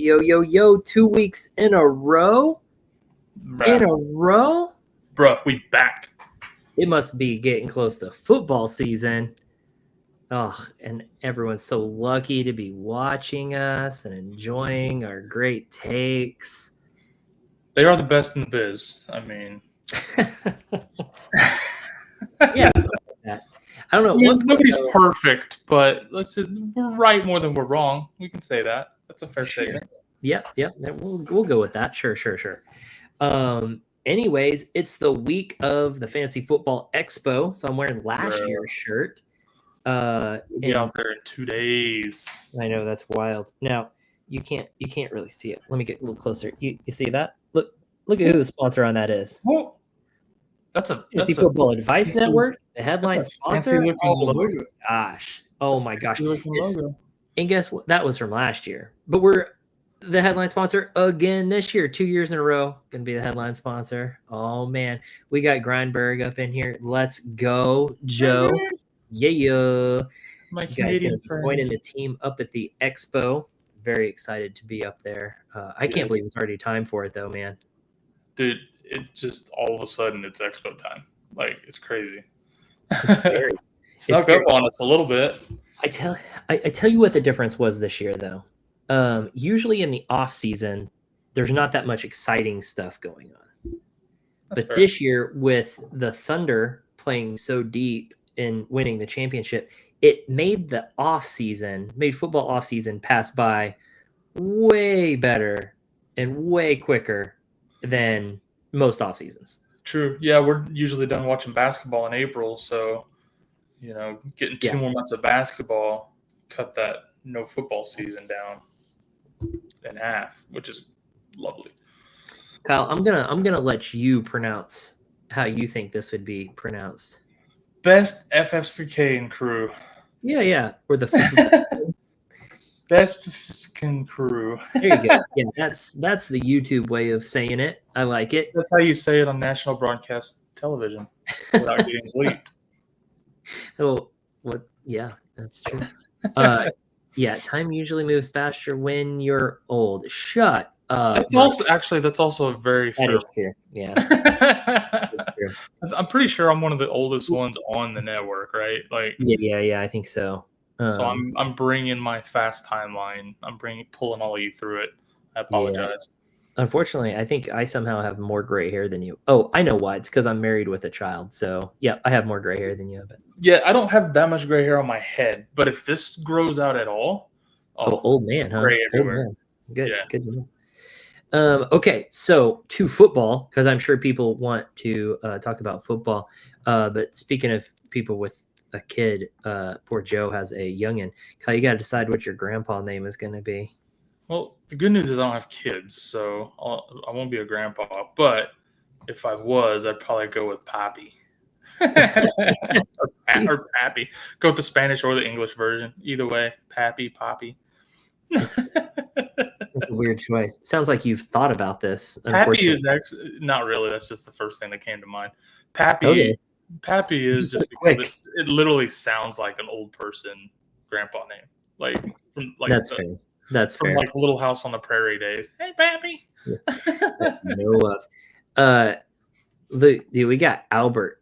Yo, yo, yo, 2 weeks in a row? Bruh, we back. It must be getting close to football season. Oh, and everyone's so lucky to be watching us and enjoying our great takes. They are the best in the biz. I mean, Yeah, I don't know. Nobody's perfect, but we're right more than we're wrong. We can say that. That's a fair statement. Yep. We'll go with that. Sure. Anyways, it's the week of the Fantasy Football Expo, so I'm wearing last year's shirt. We'll be out there in 2 days. I know, that's wild. Now you can't really see it. Let me get a little closer. You see that? Look at who the sponsor on that is. Well, that's Fantasy Football Advice Network, the headline sponsor. Oh my gosh! And guess what? That was from last year, but we're the headline sponsor again this year. 2 years in a row, gonna be the headline sponsor. Oh man, we got Grindberg up in here. Let's go, Joe. Yeah. My you guys gonna be joining the team up at the expo. Very excited to be up there. I can't believe it's already time for it though, man. Dude, it just all of a sudden it's expo time. Like, it's crazy. It's scary. Snuck up on us a little bit. I tell you what the difference was this year though. Usually in the off season, there's not that much exciting stuff going on. That's fair. This year, with the Thunder playing so deep in winning the championship, it made the football off season pass by way better and way quicker than most off seasons. True. Yeah, we're usually done watching basketball in April, so getting 2 more months of basketball cut that no football season down in half, which is lovely. Kyle, I'm gonna let you pronounce how you think this would be pronounced. Best FFCK and crew. Yeah. Or the best FFCK crew. There you go. Yeah, that's the YouTube way of saying it. I like it. That's how you say it on national broadcast television without getting bleeped. Oh, what? Yeah, that's true. Yeah, time usually moves faster when you're old. Shut up. That's also a very fair. That is true. Yeah. True. I'm pretty sure I'm one of the oldest ones on the network, right? Like. Yeah, I think so. So I'm bringing my fast timeline. I'm pulling all of you through it. I apologize. Yeah. Unfortunately, I think I somehow have more gray hair than you. Oh, I know why. It's because I'm married with a child. So yeah, I have more gray hair than you. But yeah, I don't have that much gray hair on my head. But if this grows out at all, old man, huh? Gray everywhere. Old man. Good. Yeah. Good to know. Okay, so to football, because I'm sure people want to talk about football. But speaking of people with a kid, poor Joe has a youngin. Kyle, you got to decide what your grandpa name is going to be. Well, the good news is I don't have kids, so I won't be a grandpa. But if I was, I'd probably go with Pappy. or Pappy. Go with the Spanish or the English version. Either way, Pappy, Poppy. That's a weird choice. Sounds like you've thought about this. Pappy is actually not really. That's just the first thing that came to mind. Pappy is just because it literally sounds like an old person grandpa name. That's fair. That's from fair. Like Little House on the Prairie days. Hey, Pappy. Yeah. No love. We got Albert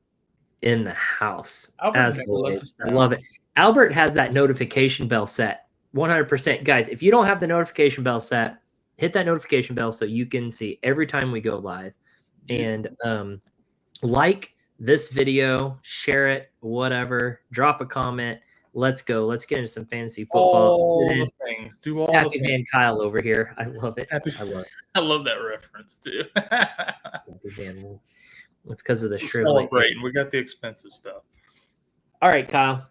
in the house. As always. I love it. Albert has that notification bell set. 100%. Guys, if you don't have the notification bell set, hit that notification bell so you can see every time we go live. And like this video, share it, whatever, drop a comment. Let's go. Let's get into some fantasy football. All the things. Do all Happy the Van Kyle over here. I love it. I love that reference too. Happy Van. It's because of the shrill. Celebrating. We got the expensive stuff. All right, Kyle.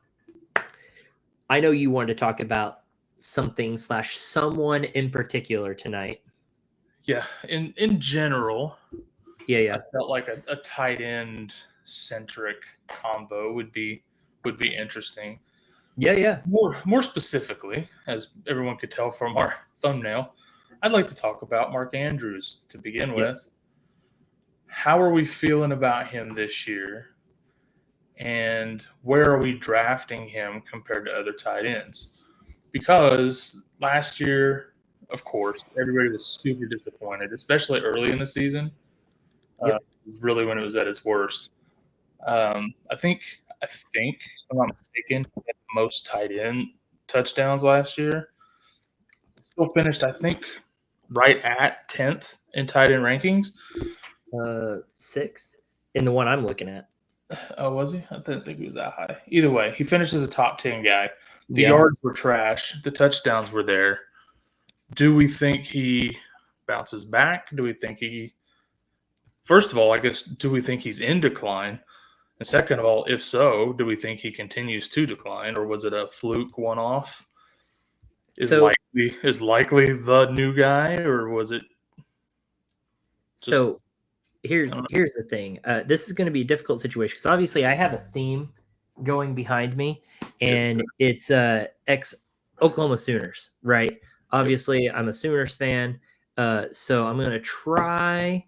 I know you wanted to talk about something/someone in particular tonight. Yeah. In general. Yeah. I felt like a tight end centric combo would be interesting. Yeah. More specifically, as everyone could tell from our thumbnail, I'd like to talk about Mark Andrews to begin with. How are we feeling about him this year? And where are we drafting him compared to other tight ends? Because last year, of course, everybody was super disappointed, especially early in the season. Really when it was at its worst. I think, if I'm not mistaken, he had the most tight end touchdowns last year. Still finished, I think, right at 10th in tight end rankings. 6 in the one I'm looking at. Oh, was he? I didn't think he was that high. Either way, he finished as a top 10 guy. The yards were trash. The touchdowns were there. Do we think he bounces back? Do we think he – first of all, I guess, do we think he's in decline? And second of all, if so, do we think he continues to decline, or was it a fluke one-off? Is likely the new guy, or was it just, so here's the thing. This is going to be a difficult situation because obviously I have a theme going behind me, and it's ex-Oklahoma Sooners, right? Obviously, I'm a Sooners fan, so I'm going to try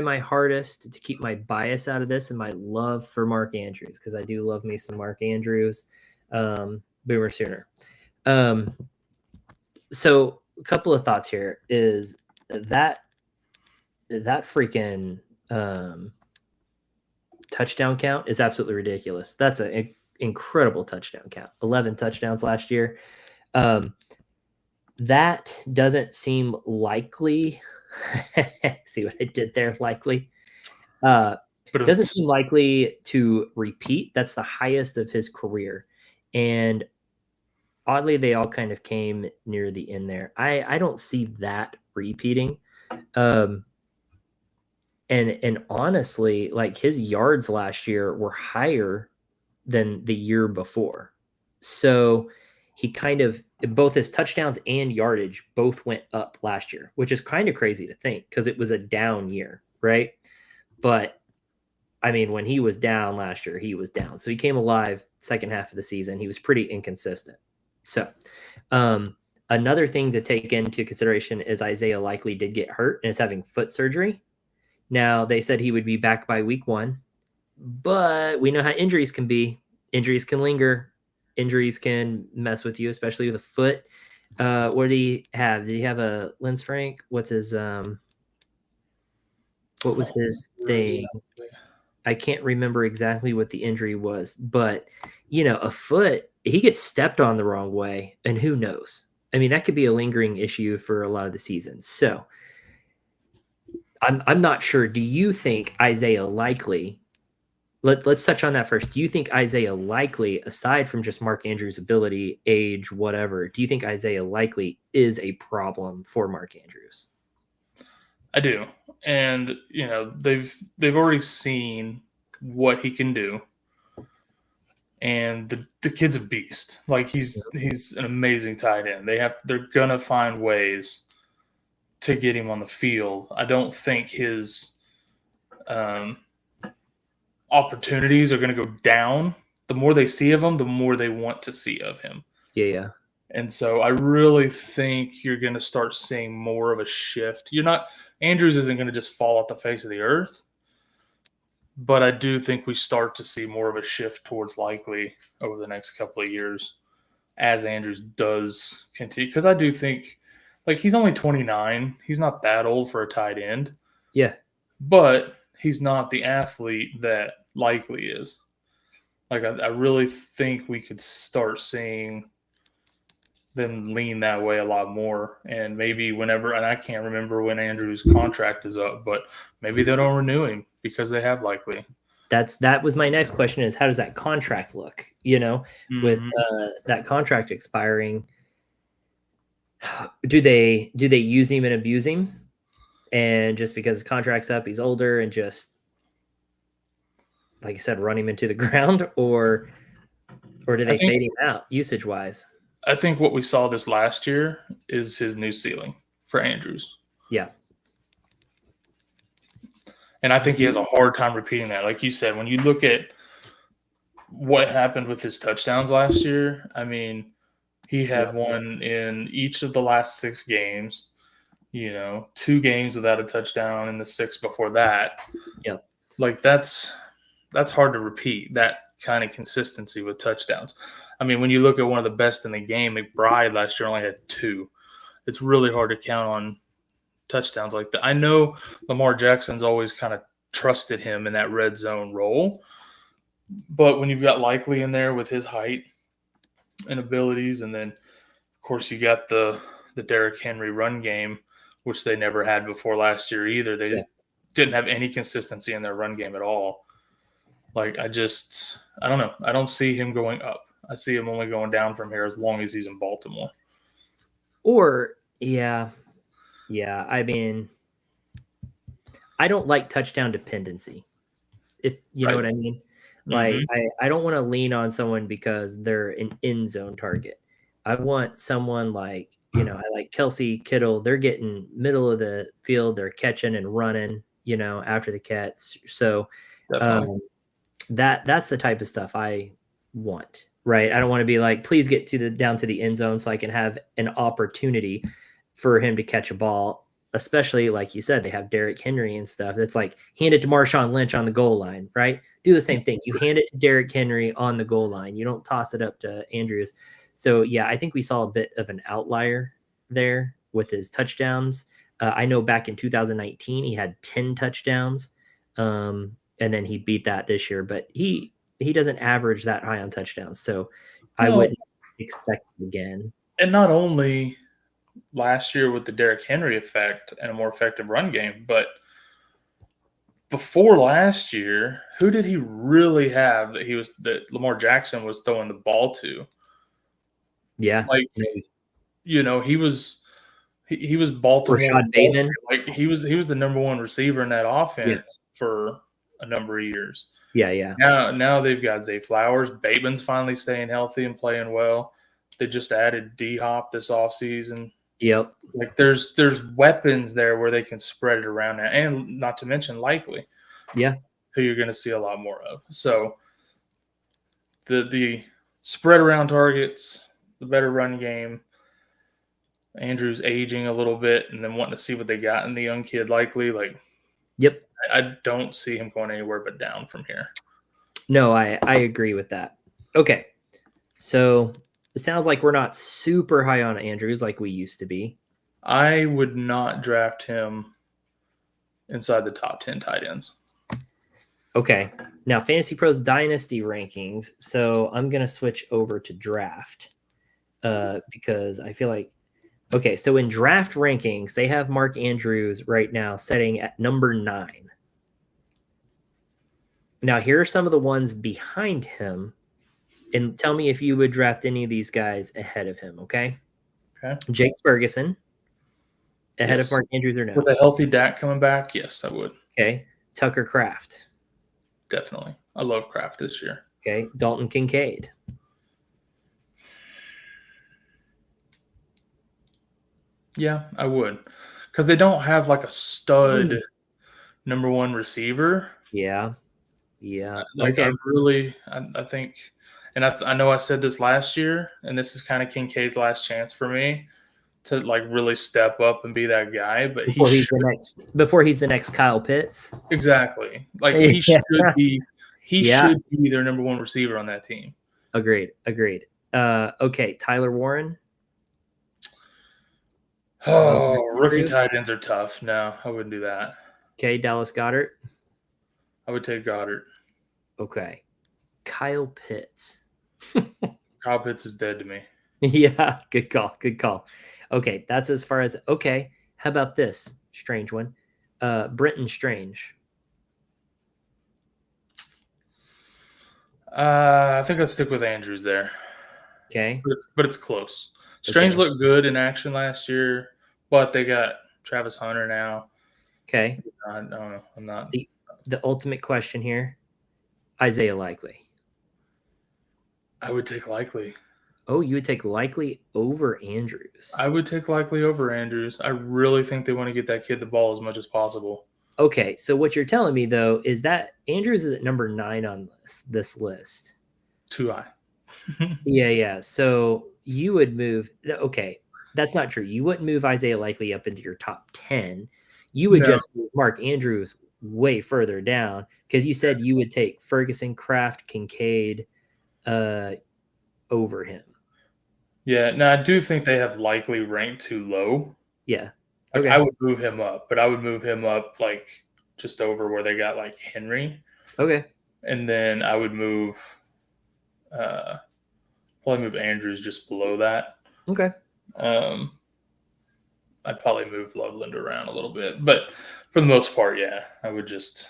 my hardest to keep my bias out of this and my love for Mark Andrews, because I do love me some Mark Andrews, Boomer Sooner. So a couple of thoughts here is that freaking touchdown count is absolutely ridiculous. That's an incredible touchdown count. 11 touchdowns last year. That doesn't seem likely. See what I did there? Likely. But it doesn't seem likely to repeat. That's the highest of his career. And oddly, they all kind of came near the end there. I don't see that repeating. And honestly, like, his yards last year were higher than the year before. So he kind of, both his touchdowns and yardage both went up last year, which is kind of crazy to think because it was a down year, right? But I mean, when he was down last year, he was down. So he came alive second half of the season. He was pretty inconsistent. So another thing to take into consideration is Isaiah Likely did get hurt and is having foot surgery. Now, they said he would be back by week 1, but we know how injuries can be. Injuries can linger. Injuries can mess with you, especially with a foot. What did he have? Did he have a Lance Frank? What's his what was his thing? I can't remember exactly what the injury was, but a foot, he gets stepped on the wrong way, and who knows? I mean, that could be a lingering issue for a lot of the season. So I'm not sure. Do you think Isaiah Likely, let's touch on that first. Do you think Isaiah Likely, aside from just Mark Andrews' ability, age, whatever, do you think Isaiah Likely is a problem for Mark Andrews? I do. And, they've already seen what he can do. And the kid's a beast. Like, he's an amazing tight end. They're going to find ways to get him on the field. I don't think his opportunities are going to go down. The more they see of him, the more they want to see of him. Yeah. And so I really think you're going to start seeing more of a shift. Andrews isn't going to just fall off the face of the earth, but I do think we start to see more of a shift towards Likely over the next couple of years as Andrews does continue. Because I do think, like, he's only 29. He's not that old for a tight end. Yeah. But he's not the athlete that Likely is. Like, I really think we could start seeing them lean that way a lot more. And maybe whenever, and I can't remember when Andrew's contract is up, but maybe they don't renew him because they have Likely. That was my next question, is how does that contract look, with that contract expiring? Do they use him and abuse him? And just because his contract's up, he's older, and just, like I said, run him into the ground, or do they fade him out usage-wise? I think what we saw this last year is his new ceiling for Andrews. Yeah. And I think he has a hard time repeating that. Like you said, when you look at what happened with his touchdowns last year, I mean, he had one in each of the last 6 games, 2 games without a touchdown in the 6 before that. Yep. Like, that's hard to repeat, that kind of consistency with touchdowns. I mean, when you look at one of the best in the game, McBride last year only had 2. it's really hard to count on touchdowns like that. I know Lamar Jackson's always kind of trusted him in that red zone role, but when you've got Likely in there with his height and abilities, and then of course you got the Derrick Henry run game, which they never had before last year either. They didn't have any consistency in their run game at all. Like, I don't know. I don't see him going up. I see him only going down from here as long as he's in Baltimore. Or, yeah. I mean, I don't like touchdown dependency, if you know what I mean. Like, I don't want to lean on someone because they're an end zone target. I want someone like, I like Kelsey, Kittle. They're getting middle of the field. They're catching and running, after the catch. So that's the type of stuff I want, right? I don't want to be like, please get down to the end zone so I can have an opportunity for him to catch a ball, especially like you said, they have Derrick Henry and stuff. That's like, hand it to Marshawn Lynch on the goal line, right? Do the same thing. You hand it to Derrick Henry on the goal line. You don't toss it up to Andrews. So, yeah, I think we saw a bit of an outlier there with his touchdowns. I know back in 2019, he had 10 touchdowns, and then he beat that this year. But he doesn't average that high on touchdowns. So I wouldn't expect it again. And not only last year with the Derrick Henry effect and a more effective run game, but before last year, who did he really have that Lamar Jackson was throwing the ball to? Yeah, like he was Baltimore. Rashad Bateman. Like he was the number one receiver in that offense for a number of years. Yeah. Now they've got Zay Flowers. Bateman's finally staying healthy and playing well. They just added D-Hop this offseason. Yep. Like there's weapons there where they can spread it around, and not to mention Likely. Yeah. Who you're going to see a lot more of. So the spread around targets, the better run game. Andrews aging a little bit, and then wanting to see what they got in the young kid Likely. Like, yep. I don't see him going anywhere but down from here. No, I agree with that. Okay. So it sounds like we're not super high on Andrews like we used to be. I would not draft him inside the top 10 tight ends. Okay. Now, Fantasy Pros Dynasty rankings. So I'm going to switch over to draft because I feel like, okay, so in draft rankings, they have Mark Andrews right now setting at number 9. Now, here are some of the ones behind him. And tell me if you would draft any of these guys ahead of him, okay? Okay. Jake Ferguson ahead of Mark Andrews or no? With a healthy Dak coming back, yes, I would. Okay. Tucker Kraft. Definitely. I love Kraft this year. Okay. Dalton Kincaid. Yeah, I would. Because they don't have like a stud number one receiver. Yeah. Like okay. I think, and I know I said this last year, and this is kind of Kincaid's last chance for me to like really step up and be that guy. But before he's the next Kyle Pitts. Exactly. Like he should be their number one receiver on that team. Agreed. Okay, Tyler Warren. Oh, rookie tight ends are tough. No, I wouldn't do that. Okay, Dallas Goedert. I would take Goddard. Okay. Kyle Pitts. Kyle Pitts is dead to me. Yeah, good call. Okay, that's as far as – okay, how about this strange one? Brenton Strange. I think I'd stick with Andrews there. Okay. But it's close. Strange looked good in action last year, but they got Travis Hunter now. Okay. No, I'm not. The ultimate question here, Isaiah Likely. I would take Likely. Oh, you would take Likely over Andrews. I would take Likely over Andrews. I really think they want to get that kid the ball as much as possible. Okay, so what you're telling me, though, is that Andrews is at number 9 on this list. Too high. Yeah. So you would move – okay, that's not true. You wouldn't move Isaiah Likely up into your top 10. You would just move Mark Andrews way further down because you said you would take Ferguson, Kraft, Kincaid over him. Yeah, no, I do think they have likely ranked too low. Yeah. Like, Okay. I would move him up, but I would move him up, like, just over where they got, like, Henry. Okay. And then I would probably move Andrews just below that. Okay. I'd probably move Loveland around a little bit. But for the most part, yeah, I would just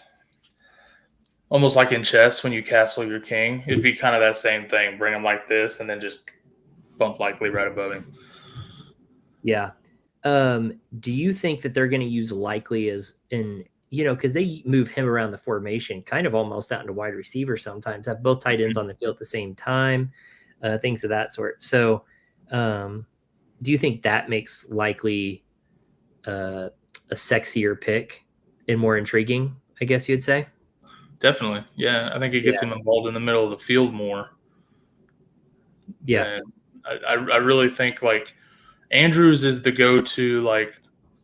almost like in chess when you castle your king, it'd be kind of that same thing. Bring him like this and then just bump likely right above him. Yeah. Do you think that they're going to use likely as in, because they move him around the formation kind of almost out into wide receiver sometimes, have both tight ends on the field at the same time, things of that sort. So do you think that makes likely a sexier pick and more intriguing, I guess you'd say? Definitely. Yeah. I think it gets him involved in the middle of the field more. Yeah. I really think like Andrews is the go-to, like,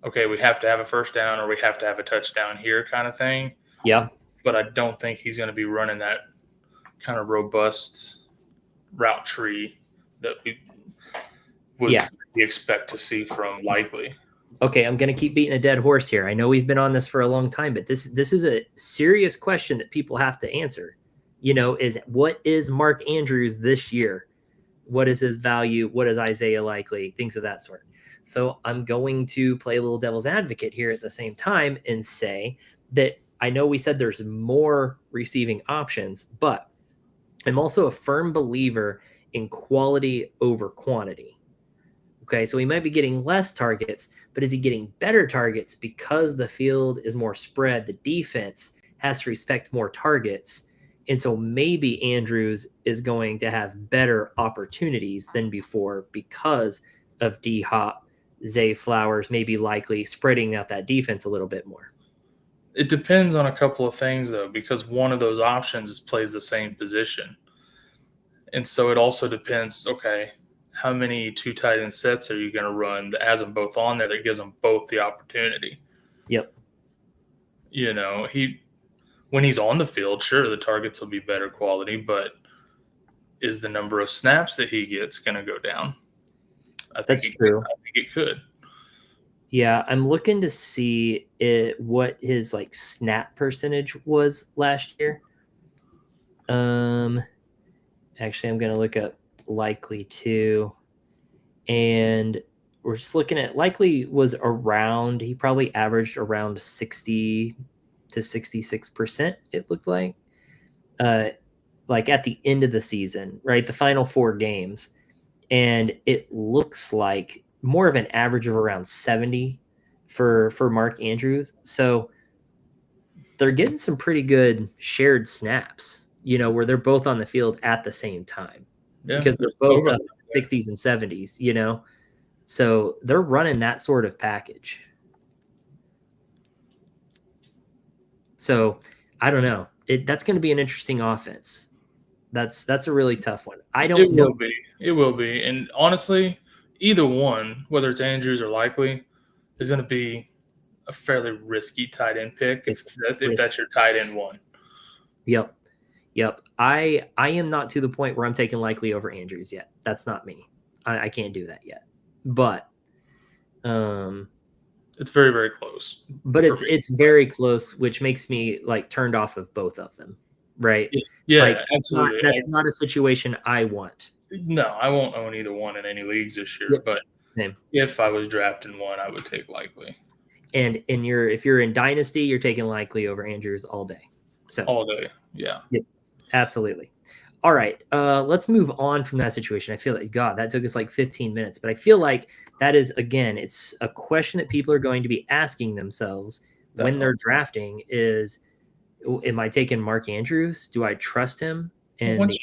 okay, we have to have a first down or we have to have a touchdown here kind of thing. Yeah. But I don't think he's going to be running that kind of robust route tree that we would expect to see from likely. Okay, I'm going to keep beating a dead horse here. I know we've been on this for a long time, but this is a serious question that people have to answer. Is what is Mark Andrews this year? What is his value? What is Isaiah likely? Things of that sort. So I'm going to play a little devil's advocate here at the same time and say that I know we said there's more receiving options, but I'm also a firm believer in quality over quantity. Okay, so he might be getting less targets, but is he getting better targets because the field is more spread? The defense has to respect more targets. And so maybe Andrews is going to have better opportunities than before because of D-Hop, Zay Flowers, maybe likely spreading out that defense a little bit more. It depends on a couple of things, though, because one of those options plays the same position. And so it also depends, okay, how many two tight end sets are you going to run that has them both on there that gives them both the opportunity? Yep. When he's on the field, sure, the targets will be better quality, but is the number of snaps that he gets going to go down? That's true. I think it could. Yeah, I'm looking to see what his snap percentage was last year. Actually, I'm going to look up likely too. And we're just looking at likely was around, he probably averaged around 60 to 66%, it looked like at the end of the season, right? The final 4 games. And it looks like more of an average of around 70 for Mark Andrews. So they're getting some pretty good shared snaps, where they're both on the field at the same time. Yeah, because they're both 60s and 70s, So they're running that sort of package. So I don't know. That's going to be an interesting offense. That's a really tough one. I don't know. It will be. And honestly, either one, whether it's Andrews or likely, is going to be a fairly risky tight end pick if that's your tight end one. Yep. I am not to the point where I'm taking likely over Andrews yet. That's not me. I can't do that yet. But it's very, very close. But it's very close, which makes me turned off of both of them. Right? Yeah, absolutely. That's not a situation I want. No, I won't own either one in any leagues this year. Yep. But if I was drafting one, I would take likely. And if you're in Dynasty, you're taking likely over Andrews all day. So all day, yeah. Yep, absolutely. All right, let's move on from that situation. I feel like, God, that took us 15 minutes, but I feel like that is, again, it's a question that people are going to be asking themselves when they're drafting is, am I taking Mark Andrews? Do I trust him? And once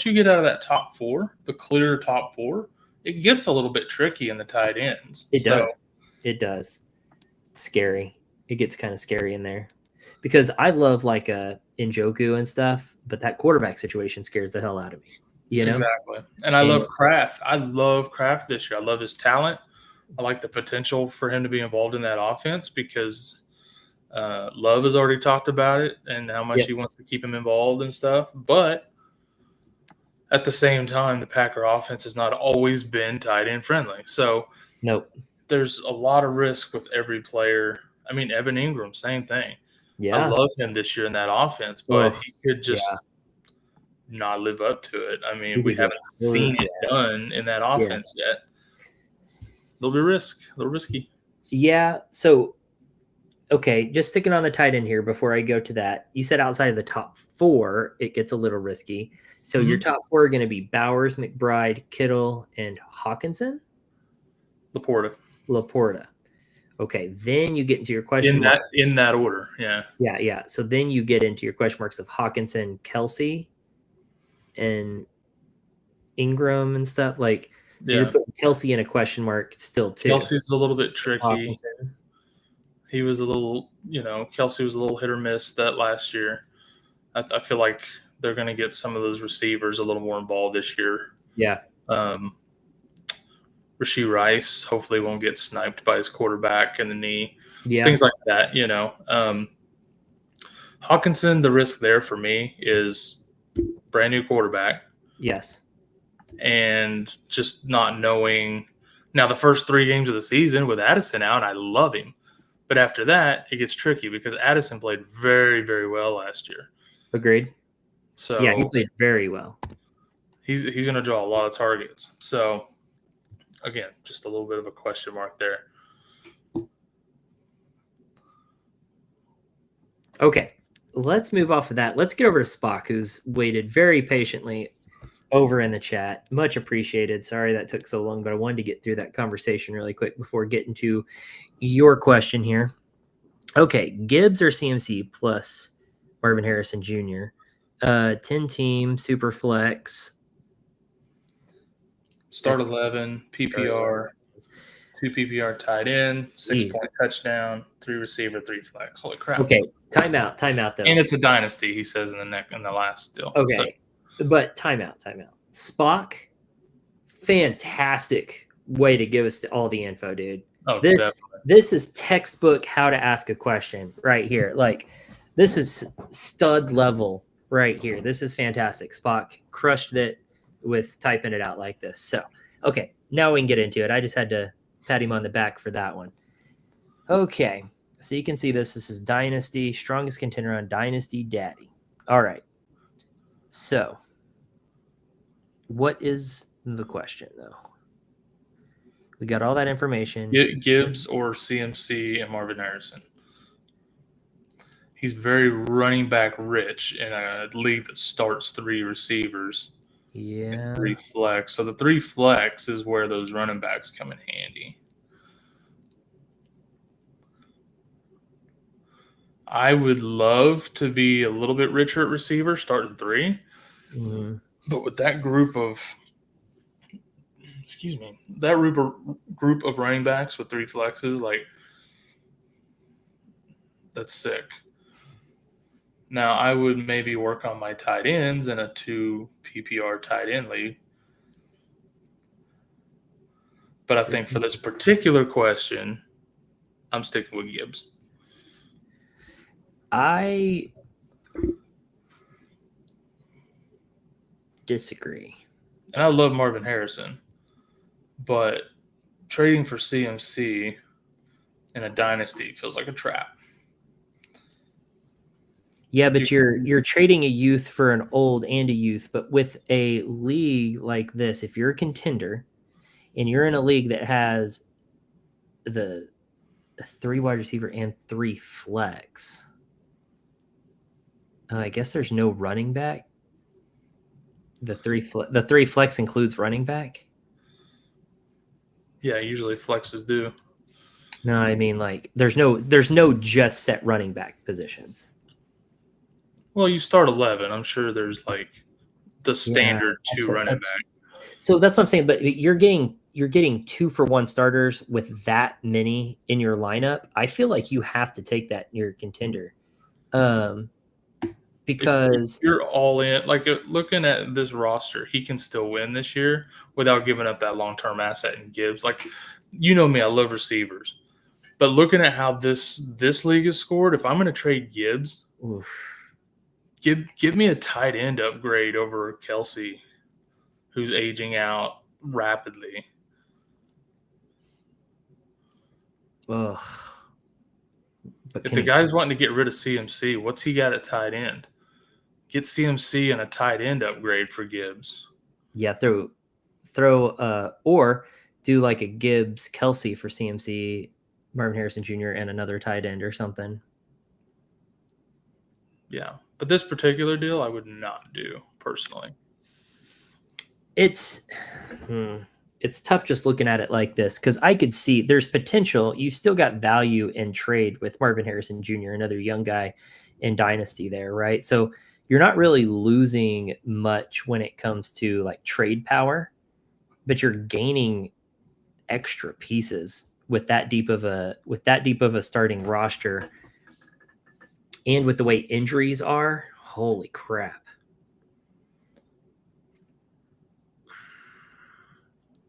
you get out of that top 4, the clear top 4, it gets a little bit tricky in the tight ends. It does. Scary. It gets kind of scary in there. Because I love Njoku and stuff, but that quarterback situation scares the hell out of me. Exactly. And I love Kraft. I love Kraft this year. I love his talent. I like the potential for him to be involved in that offense because Love has already talked about it and how much he wants to keep him involved and stuff. But At the same time, the Packer offense has not always been tight end friendly. So nope. There's a lot of risk with every player. I mean, Evan Ingram, same thing. Yeah. I love him this year in that offense, but he could just not live up to it. I mean, we haven't seen it done in that offense yet. A little bit risky. Yeah. So, okay, just sticking on the tight end here before I go to that. You said outside of the top 4, it gets a little risky. So your top 4 are going to be Bowers, McBride, Kittle, and Hawkinson? Laporta. Okay, then you get into your question mark. In that order, yeah. Yeah. So then you get into your question marks of Hawkinson, Kelsey, and Ingram and stuff. Like, so you're putting Kelsey in a question mark still too. Kelsey's a little bit tricky. Hawkinson. He was a little, Kelsey was a little hit or miss that last year. I feel like they're going to get some of those receivers a little more involved this year. Yeah. Rashee Rice hopefully won't get sniped by his quarterback in the knee. Yeah. Things like that, Hawkinson, the risk there for me is brand new quarterback. Yes. And just not knowing. Now, the first 3 games of the season with Addison out, I love him. But after that, it gets tricky because Addison played very, very well last year. Agreed. So yeah, he played very well. He's going to draw a lot of targets. So, again, just a little bit of a question mark there. Okay, let's move off of that. Let's get over to Spock, who's waited very patiently over in the chat. Much appreciated. Sorry that took so long, but I wanted to get through that conversation really quick before getting to your question here. Okay, Gibbs or CMC plus Marvin Harrison Jr. 10-team, super flex. Start 11, PPR, 2 PPR tight end, 6-point touchdown, 3 receiver, 3 flex. Holy crap. Okay, timeout though. And it's a dynasty, he says in the last still. Okay, but timeout. Spock, fantastic way to give us all the info, dude. Oh, this is textbook how to ask a question right here. Like, this is stud level right here. This is fantastic. Spock crushed it with typing it out like this. So, okay, now we can get into it. I just had to pat him on the back for that one. Okay, so you can see this. This is Dynasty, strongest contender on Dynasty Daddy. All right. So, what is the question, though? We got all that information. Gibbs or CMC and Marvin Harrison. He's very running back rich in a league that starts 3 receivers. Yeah. 3 flex. So the 3 flex is where those running backs come in handy. I would love to be a little bit richer at receiver, starting 3. Mm-hmm. But with that group of group of running backs with 3 flexes, like, that's sick. Now, I would maybe work on my tight ends in a 2 PPR tight end league. But I think for this particular question, I'm sticking with Gibbs. I disagree. And I love Marvin Harrison, but trading for CMC in a dynasty feels like a trap. Yeah, but you're trading a youth for an old and a youth. But with a league like this, if you're a contender and you're in a league that has the 3 wide receiver and 3 flex, I guess there's no running back. The 3 flex includes running back. Yeah, usually flexes do. No, I mean, like, there's no just set running back positions. Well, you start 11. I'm sure there's like the standard 2 running back. So that's what I'm saying. But you're getting 2-for-1 starters with that many in your lineup. I feel like you have to take that in your contender, because if you're all in. Like, looking at this roster, he can still win this year without giving up that long-term asset in Gibbs. Like, you know me, I love receivers, but looking at how this league is scored, if I'm going to trade Gibbs. Oof. Give me a tight end upgrade over Kelsey. who's aging out rapidly. Ugh. But if the guy's wanting to get rid of CMC, what's he got at tight end? Get CMC and a tight end upgrade for Gibbs. Yeah, or do like a Gibbs Kelsey for CMC, Marvin Harrison Jr. and another tight end or something. Yeah, but this particular deal I would not do personally. It's tough just looking at it like this because I could see there's potential. You still got value in trade with Marvin Harrison Jr., another young guy in Dynasty there, right? So you're not really losing much when it comes to like trade power, but you're gaining extra pieces with that deep of a starting roster, and with the way injuries are. Holy crap!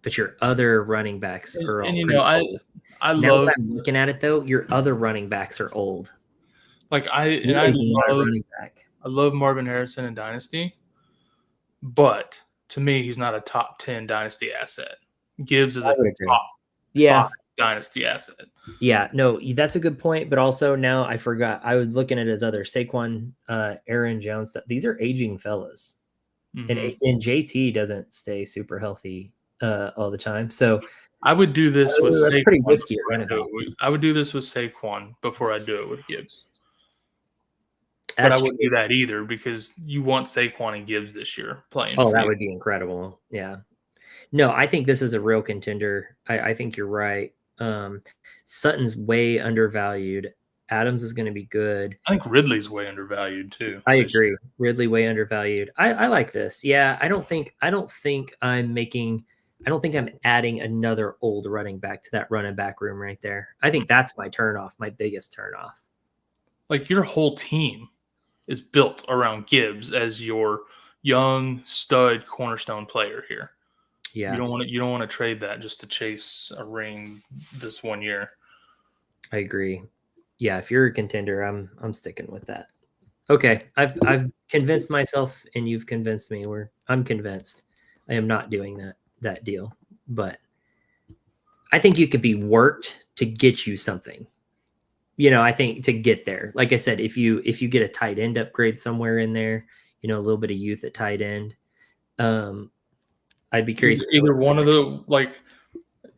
But your other running backs are all pretty old. I love that I'm looking at it though. Your other running backs are old. Like I love Marvin Harrison in Dynasty, but to me, he's not a top 10 Dynasty asset. Gibbs is a top 5 Dynasty asset. Yeah, no, that's a good point. But also now I forgot. I was looking at his other Saquon, Aaron Jones stuff. These are aging fellas, and JT doesn't stay super healthy all the time. So I would do this with Saquon. That's pretty risky. I would do this with Saquon before I do it with Gibbs. But I wouldn't do that either because you want Saquon and Gibbs this year playing. Oh, that would be incredible. Yeah. No, I think this is a real contender. I think you're right. Sutton's way undervalued. Adams is going to be good. I think Ridley's way undervalued too. I agree. Ridley way undervalued. I like this. Yeah, I don't think I'm adding another old running back to that running back room right there. I think that's my turnoff, my biggest turnoff. Like your whole team is built around Gibbs as your young stud cornerstone player here. Yeah. You don't want to trade that just to chase a ring this 1 year. I agree. Yeah, if you're a contender, I'm sticking with that. Okay. I've convinced myself and you've convinced me. I'm convinced. I am not doing that deal. But I think you could be worked to get you something. I think to get there, like I said, if you get a tight end upgrade somewhere in there, a little bit of youth at tight end, I'd be curious. Either one of the, like,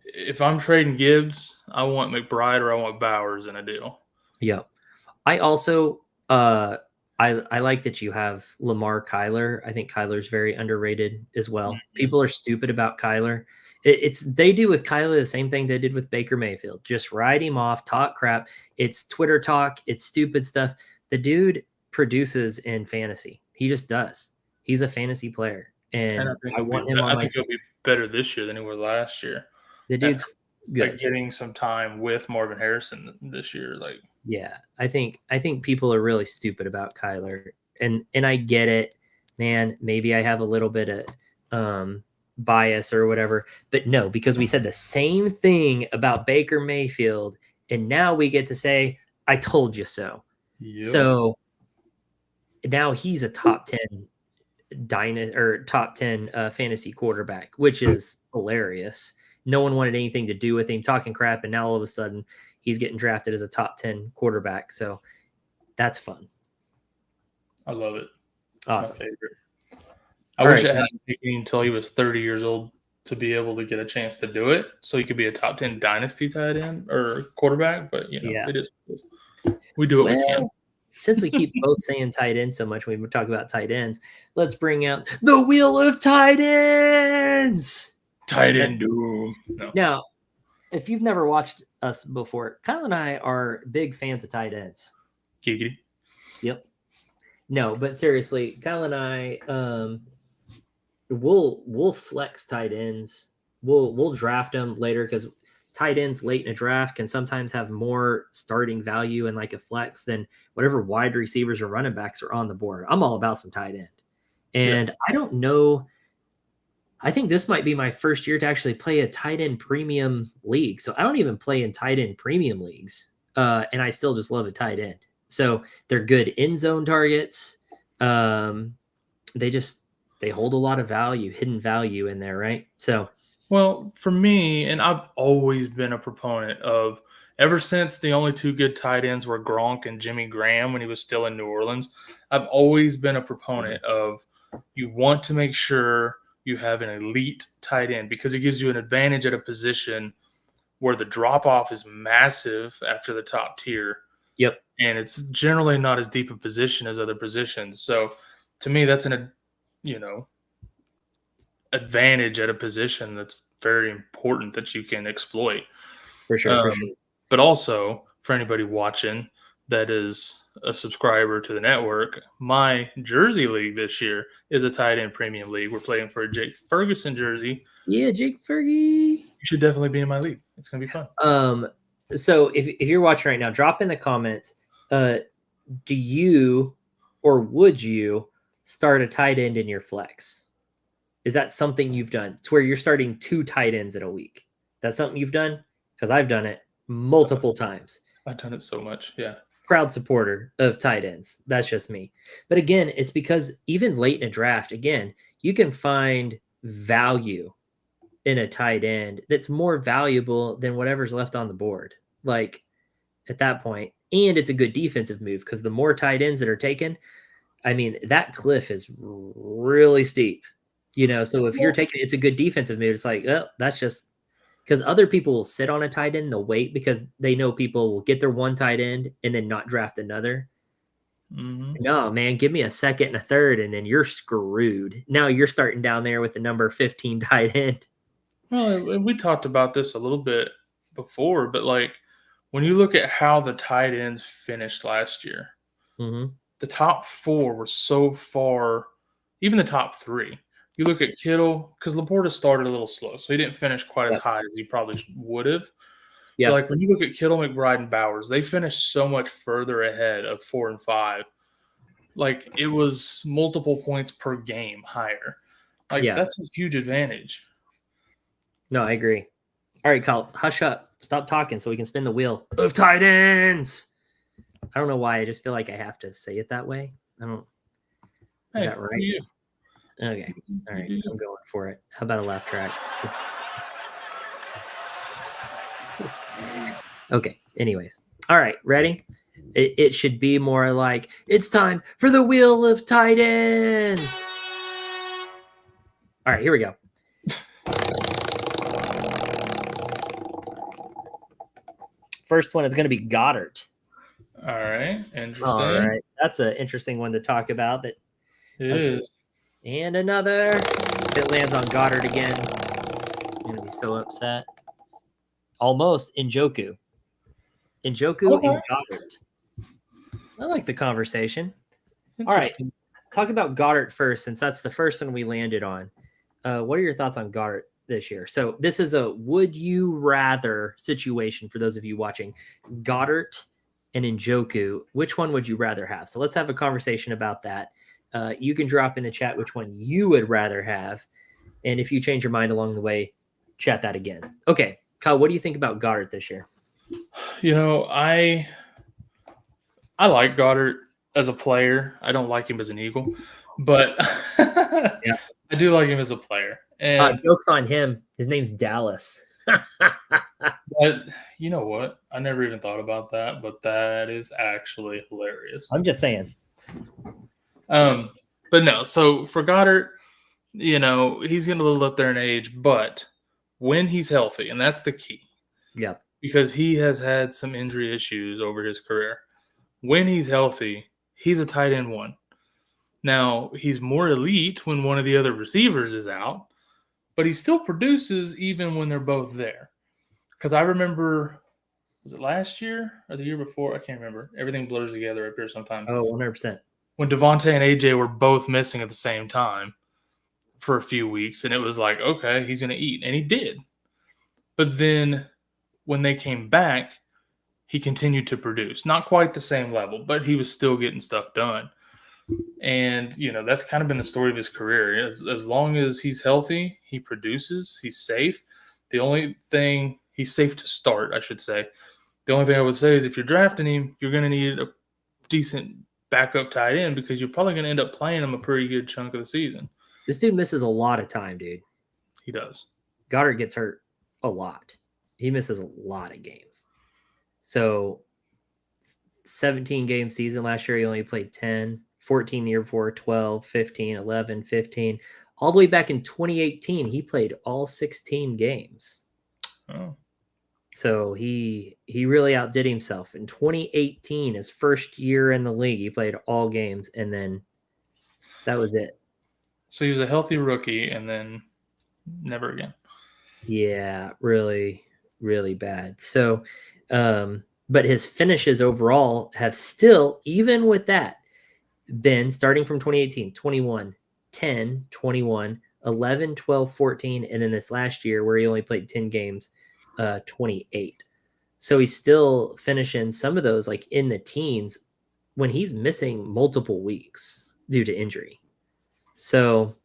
if I'm trading Gibbs, I want McBride or I want Bowers in a deal. Yeah. I also, I like that you have Lamar Kyler. I think Kyler's very underrated as well. Mm-hmm. People are stupid about Kyler. They do with Kyler the same thing they did with Baker Mayfield. Just write him off, talk crap. It's Twitter talk. It's stupid stuff. The dude produces in fantasy. He just does. He's a fantasy player. And I want him on my team. I think he'll be better this year than he was last year. The dude's good. Like getting some time with Marvin Harrison this year. Like, yeah, I think people are really stupid about Kyler. And I get it, man. Maybe I have a little bit of bias or whatever, but no, because we said the same thing about Baker Mayfield, and now we get to say, I told you so. Yep. So now he's a top 10 fantasy quarterback, which is hilarious. No one wanted anything to do with him, talking crap, and now all of a sudden he's getting drafted as a top 10 quarterback. So that's fun. I love it. Awesome. My favorite. I wish I hadn't taken him until he was 30 years old to be able to get a chance to do it. So he could be a top 10 dynasty tight end or quarterback. But, It is. We do what we can. Since we keep both saying tight end so much when we talk about tight ends, let's bring out the wheel of tight ends. Tight end doom. No. Now, if you've never watched us before, Kyle and I are big fans of tight ends. Giggity. Yep. No, but seriously, Kyle and I, we'll flex tight ends. We'll draft them later because tight ends late in a draft can sometimes have more starting value in like a flex than whatever wide receivers or running backs are on the board. I'm all about some tight end. And I don't know. I think this might be my first year to actually play a tight end premium league. So I don't even play in tight end premium leagues. And I still just love a tight end. So they're good end zone targets. They they hold a lot of value, hidden value in there, right? So, well, for me, and I've always been a proponent of, ever since the only two good tight ends were Gronk and Jimmy Graham when he was still in New Orleans, I've always been a proponent of, you want to make sure you have an elite tight end because it gives you an advantage at a position where the drop off is massive after the top tier. yep. And it's generally not as deep a position as other positions. So to me, that's advantage at a position that's very important that you can exploit. For sure. But also for anybody watching that is a subscriber to the network, my jersey league this year is a tight end premium league. We're playing for a Jake Ferguson jersey. Yeah, Jake Fergie. You should definitely be in my league. It's gonna be fun. So if you're watching right now, drop in the comments. Do you or would you start a tight end in your flex? Is that something you've done? It's where you're starting 2 tight ends in a week. That's something you've done? Because I've done it multiple times. I've done it so much. Yeah. Proud supporter of tight ends. That's just me. But again, it's because even late in a draft, again, you can find value in a tight end that's more valuable than whatever's left on the board. Like at that point, and it's a good defensive move because the more tight ends that are taken, I mean, that cliff is really steep, so if you're taking, it's a good defensive move. It's like, well, that's just because other people will sit on a tight end. They'll wait because they know people will get their one tight end and then not draft another. Mm-hmm. No, man, give me a second and a third, and then you're screwed. Now you're starting down there with the number 15 tight end. Well, we talked about this a little bit before, but like when you look at how the tight ends finished last year, the top 4 were so far, even the top 3. You look at Kittle, because Laporta started a little slow, so he didn't finish quite as high as he probably would have. Yeah. Like when you look at Kittle, McBride, and Bowers, they finished so much further ahead of 4 and 5. Like it was multiple points per game higher. Like that's a huge advantage. No, I agree. All right, Kyle, hush up. Stop talking so we can spin the wheel of tight ends. I don't know why. I just feel like I have to say it that way. I don't. Is that right? You. Okay. All right. I'm going for it. How about a laugh track? Okay. Anyways. All right. Ready? It should be more like, it's time for the wheel of tight ends. All right. Here we go. First one is going to be Goddard. All right. Interesting. All right. That's an interesting one to talk about. It is. And another. If it lands on Goddard again, I'm going to be so upset. Almost Njoku. Njoku and Goddard. I like the conversation. All right. Talk about Goddard first, since that's the first one we landed on. What are your thoughts on Goddard this year? So this is a would you rather situation for those of you watching. Goddard and Njoku, which one would you rather have? So let's have a conversation about that. You can drop in the chat which one you would rather have. And if you change your mind along the way, chat that again. Okay, Kyle, what do you think about Goddard this year? I like Goddard as a player. I don't like him as an Eagle, but I do like him as a player. And jokes on him. His name's Dallas. But you know what? I never even thought about that, but that is actually hilarious. I'm just saying. But no, so for Goddard, he's getting a little up there in age, but when he's healthy, and that's the key. Yeah. Because he has had some injury issues over his career. When he's healthy, he's a tight end 1. Now, he's more elite when one of the other receivers is out, but he still produces even when they're both there. Because I remember, was it last year or the year before? I can't remember. Everything blurs together up here sometimes. Oh, 100%. When Devontae and AJ were both missing at the same time for a few weeks, and it was like, okay, he's going to eat. And he did. But then when they came back, he continued to produce. Not quite the same level, but he was still getting stuff done. And, that's kind of been the story of his career. As long as he's healthy, he produces, he's safe. The only thing, he's safe to start, I should say. The only thing I would say is if you're drafting him, you're going to need a decent backup tight end because you're probably going to end up playing him a pretty good chunk of the season. This dude misses a lot of time, dude. He does. Goddard gets hurt a lot. He misses a lot of games. So 17-game season last year, he only played 10, 14 the year before, 12, 15, 11, 15. All the way back in 2018, he played all 16 games. Oh. So he really outdid himself. In 2018, his first year in the league, he played all games, and then that was it. So he was a healthy rookie, and then never again. Yeah, really, really bad. So, but his finishes overall have still, even with that, been starting from 2018, 21, 10, 21, 11, 12, 14, and then this last year where he only played 10 games, 28. So he's still finishing some of those like in the teens when he's missing multiple weeks due to injury. So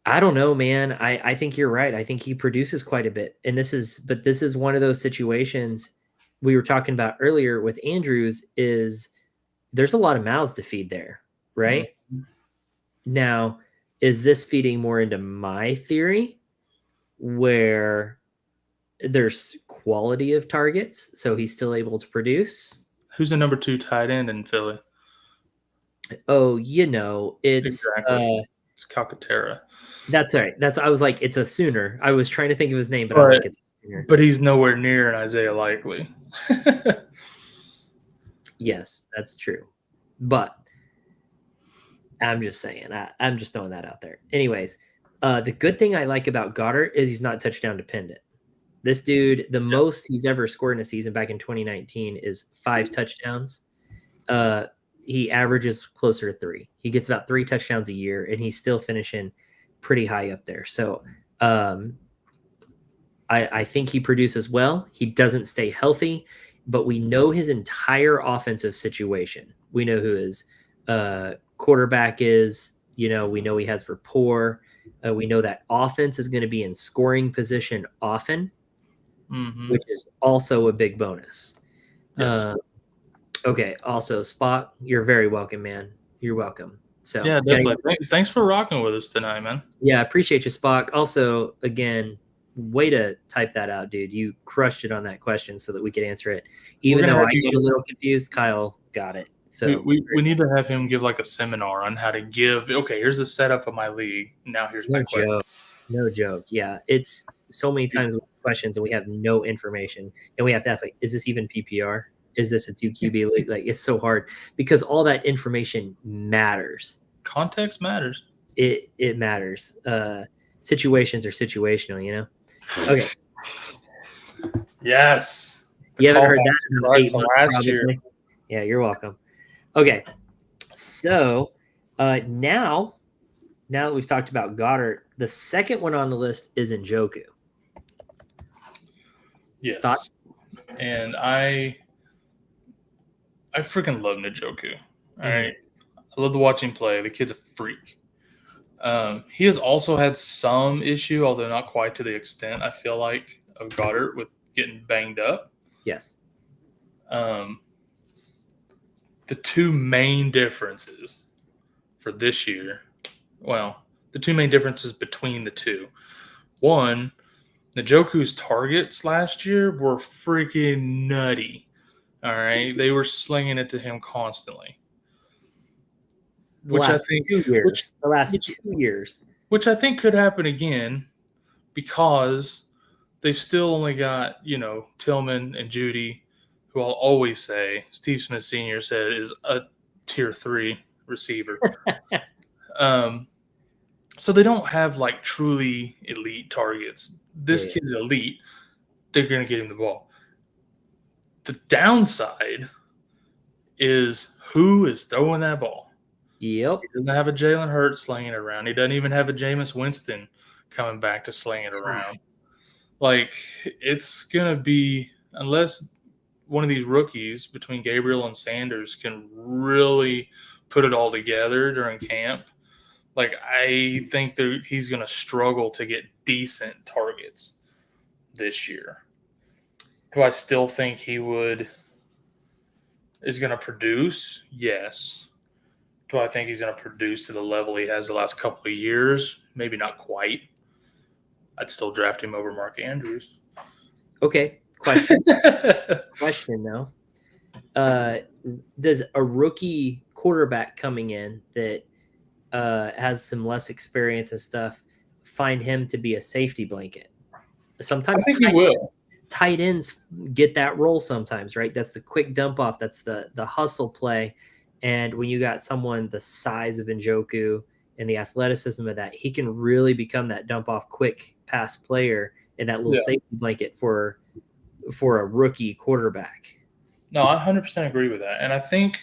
I don't know, man. I think you're right. I think he produces quite a bit. And this is one of those situations we were talking about earlier with Andrews is there's a lot of mouths to feed there, right? Mm-hmm. Now, is this feeding more into my theory where there's quality of targets, so he's still able to produce? Who's the number 2 tight end in Philly? Oh, it's exactly. It's Calcaterra. That's right. I was like, it's a Sooner. I was trying to think of his name, but I was like, it's a Sooner. But he's nowhere near an Isaiah Likely. Yes, that's true. But I'm just saying, I'm just throwing that out there. Anyways, the good thing I like about Goddard is he's not touchdown dependent. This dude, the most he's ever scored in a season back in 2019 is 5 touchdowns. He averages closer to 3. He gets about 3 touchdowns a year, and he's still finishing pretty high up there. So I think he produces well. He doesn't stay healthy, but we know his entire offensive situation. We know who his quarterback is. We know he has rapport. We know that offense is going to be in scoring position often, which is also a big bonus. Yes. Okay. Also, Spock, you're very welcome, man. You're welcome. So yeah, definitely. Thanks for rocking with us tonight, man. Yeah, I appreciate you, Spock. Also, again, way to type that out, dude. You crushed it on that question so that we could answer it. Even though I get a little confused, Kyle got it. So we need to have him give like a seminar on how to give. Okay, here's the setup of my league. Now here's my question. No joke. Yeah, it's so many times with questions and we have no information, and we have to ask like, is this even PPR? Is this a 2 QB league? Like, it's so hard because all that information matters. Context matters. It matters. Situations are situational, Okay. Yes. You haven't heard that in 8 months, last year. Yeah, you're welcome. Okay. So now that we've talked about Goddard, the second one on the list is Njoku. Yes. Thoughts? And I freaking love Njoku. All right. I love to watch him play. The kid's a freak. He has also had some issue, although not quite to the extent, I feel like, of Goddard with getting banged up. Yes. The 2 main differences for this year, the 2 main differences between the 2. One, Njoku's targets last year were freaking nutty. All right. They were slinging it to him constantly. The last 2 years. Which I think could happen again because they've still only got, Tillman and Judy, who I'll always say, Steve Smith Sr. said is a tier 3 receiver. So they don't have like truly elite targets. This kid's elite. They're going to get him the ball. The downside is who is throwing that ball. Yep. He doesn't have a Jalen Hurts slinging it around. He doesn't even have a Jameis Winston coming back to sling it around. Like, it's going to be, unless one of these rookies between Gabriel and Sanders can really put it all together during camp, like, I think he's going to struggle to get decent targets this year. Do I still think he is going to produce? Yes. Do I think he's going to produce to the level he has the last couple of years? Maybe not quite. I'd still draft him over Mark Andrews. Okay. Question though. Does a rookie quarterback coming in that has some less experience and stuff find him to be a safety blanket? Sometimes I think he will. Tight ends get that role sometimes, right? That's the quick dump off. That's the hustle play. And when you got someone the size of Njoku and the athleticism of that, he can really become that dump off quick pass player and that little safety blanket for a rookie quarterback. No, I 100% agree with that. And I think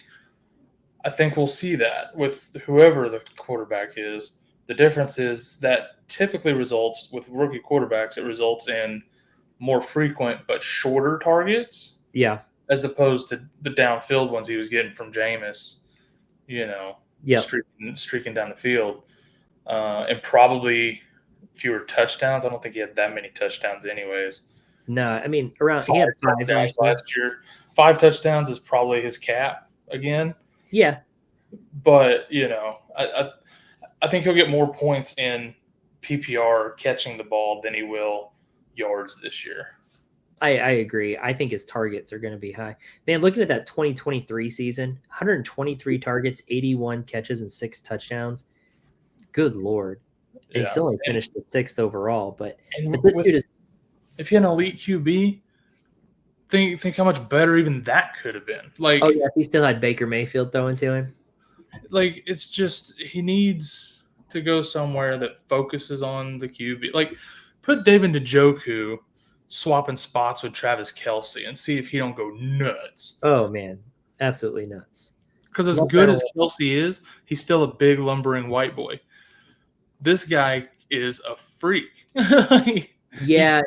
we'll see that with whoever the quarterback is. The difference is that typically results with rookie quarterbacks, it results in more frequent but shorter targets. Yeah. As opposed to the downfield ones he was getting from Jameis, streaking down the field. And probably fewer touchdowns. I don't think he had that many touchdowns anyways. No, I mean, around he had 5 touchdowns last year. 5 touchdowns is probably his cap again. Yeah. But, I think he'll get more points in PPR catching the ball than he will yards this year. I agree. I think his targets are going to be high. Man, looking at that 2023 season, 123 targets, 81 catches, and 6 touchdowns. Good Lord. And he still only finished the 6th overall. But this dude is... If he had an elite QB, think how much better even that could have been. Like, oh, yeah, he still had Baker Mayfield throwing to him. Like, it's just he needs to go somewhere that focuses on the QB. Like, put David Njoku swapping spots with Travis Kelce and see if he don't go nuts. Oh, man. Absolutely nuts. Because as good as Kelce is, he's still a big, lumbering white boy. This guy is a freak. Yeah.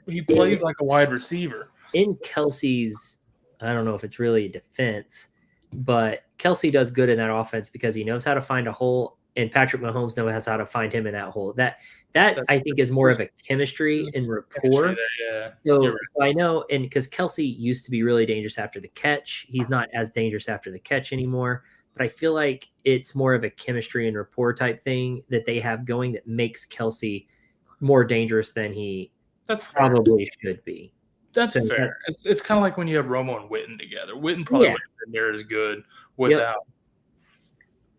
He plays like a wide receiver. In Kelce's, I don't know if it's really a defense, but Kelce does good in that offense because he knows how to find a hole, and Patrick Mahomes knows how to find him in that hole. That I think is more of a chemistry and rapport. So I know, and because Kelce used to be really dangerous after the catch, he's not as dangerous after the catch anymore. But I feel like it's more of a chemistry and rapport type thing that they have going that makes Kelce more dangerous than he probably should be. That's fair. It's kind of like when you have Romo and Witten together. Witten probably wouldn't have been there as good without